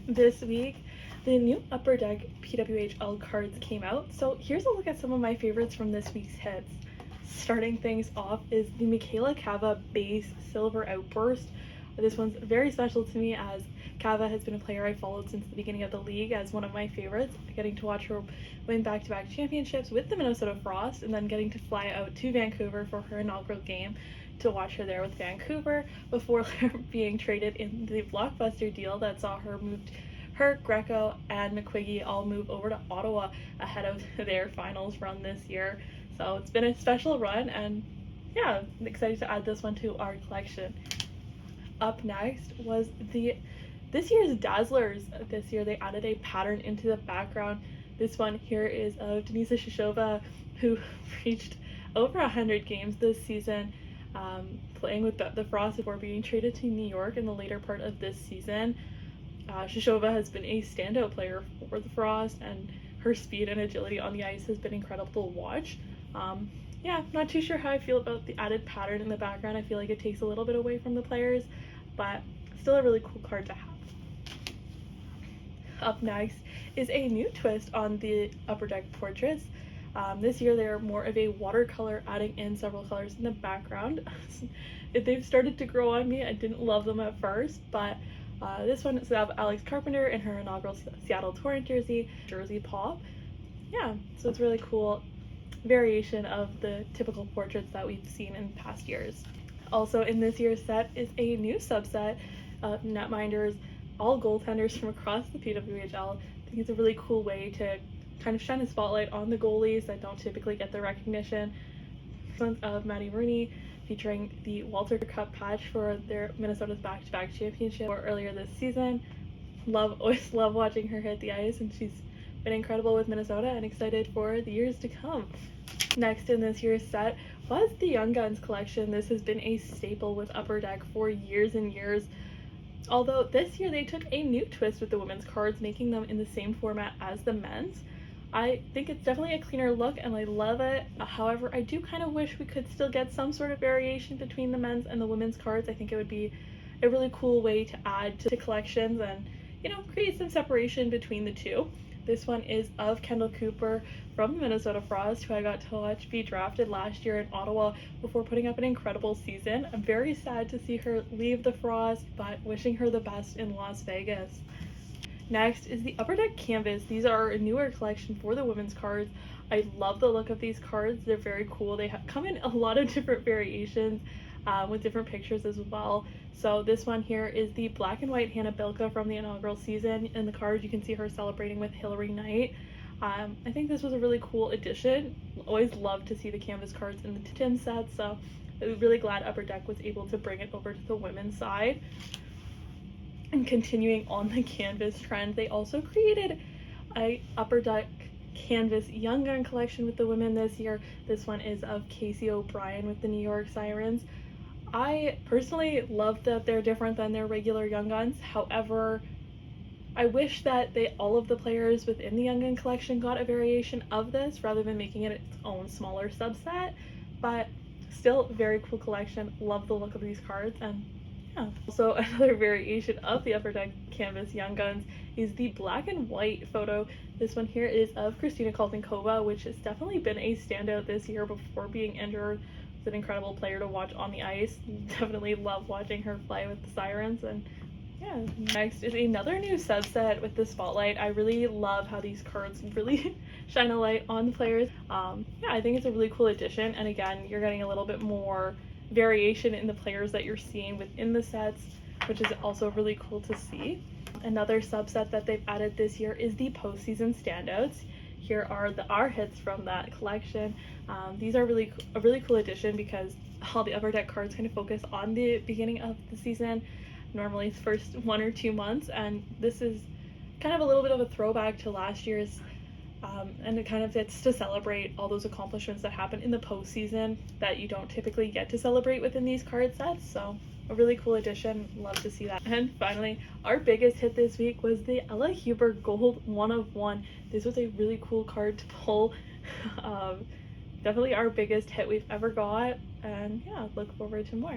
This week, the new Upper Deck PWHL cards came out, so here's a look at some of my favorites from this week's hits. Starting things off is the Michaela Cava base Silver Outburst. This one's very special to me as Cava has been a player I followed since the beginning of the league as one of my favorites, getting to watch her win back-to-back championships with the Minnesota Frost and then getting to fly out to Vancouver for her inaugural game to watch her there with Vancouver before being traded in the blockbuster deal that saw her, Greco, and McQuiggy all move over to Ottawa ahead of their finals run this year. So it's been a special run, and yeah, I'm excited to add this one to our collection. Up next was this year's Dazzlers. This year they added a pattern into the background. This one here is of Denisa Shishova, who reached over 100 games this season, playing with the Frost before being traded to New York in the later part of this season. Shishova has been a standout player for the Frost, and her speed and agility on the ice has been incredible to watch. Yeah, not too sure how I feel about the added pattern in the background. I feel like it takes a little bit away from the players, but still a really cool card to have. Up next is a new twist on the Upper Deck portraits. This year they're more of a watercolor, adding in several colors in the background. They've started to grow on me. I didn't love them at first, but this one is of Alex Carpenter in her inaugural Seattle Torrent jersey pop. Yeah, so it's really cool variation of the typical portraits that we've seen in past years. Also in this year's set is a new subset of netminders, all goaltenders from across the PWHL. I think it's a really cool way to kind of shine a spotlight on the goalies that don't typically get the recognition. This one's of Maddie Rooney, featuring the Walter Cup patch for their Minnesota's back-to-back championship earlier this season. Always love watching her hit the ice, and she's been incredible with Minnesota and excited for the years to come. Next in this year's set was the Young Guns collection. This has been a staple with Upper Deck for years and years, although this year they took a new twist with the women's cards, making them in the same format as the men's. I think it's definitely a cleaner look and I love it. However, I do kind of wish we could still get some sort of variation between the men's and the women's cards. I think it would be a really cool way to add to collections and, create some separation between the two. This one is of Kendall Cooper from the Minnesota Frost, who I got to watch be drafted last year in Ottawa before putting up an incredible season. I'm very sad to see her leave the Frost, but wishing her the best in Las Vegas. Next is the Upper Deck Canvas. These are a newer collection for the women's cards. I love the look of these cards. They're very cool. They come in a lot of different variations with different pictures as well. So this one here is the black and white Hannah Bilka from the inaugural season. In the card you can see her celebrating with Hillary Knight. I think this was a really cool addition. Always love to see the canvas cards in the tin sets, so I'm really glad Upper Deck was able to bring it over to the women's side. And continuing on the canvas trend, they also created a Upper Deck canvas Young Gun collection with the women this year. This one is of Casey O'Brien with the New York Sirens. I personally love that they're different than their regular Young Guns. However, I wish that all of the players within the Young Gun collection got a variation of this rather than making it its own smaller subset. But still, very cool collection. Love the look of these cards, and yeah. Also, another variation of the Upper Deck Canvas Young Guns is the black and white photo. This one here is of Christina Kaltenkova, which has definitely been a standout this year before being injured. She's an incredible player to watch on the ice. Definitely love watching her play with the Sirens. And yeah, next is another new subset with the Spotlight. I really love how these cards really shine a light on the players. Yeah, I think it's a really cool addition, and again, you're getting a little bit more variation in the players that you're seeing within the sets, which is also really cool to see. Another subset that they've added this year is the postseason standouts. Here are our hits from that collection. These are a really cool addition because all the Upper Deck cards kind of focus on the beginning of the season, normally the first 1 or 2 months, and this is kind of a little bit of a throwback to last year's, and it kind of fits to celebrate all those accomplishments that happen in the postseason that you don't typically get to celebrate within these card sets. So a really cool addition. Love to see that. And finally, our biggest hit this week was the Ella Huber Gold 1 of 1. This was a really cool card to pull. Definitely our biggest hit we've ever got, and yeah, look forward to more.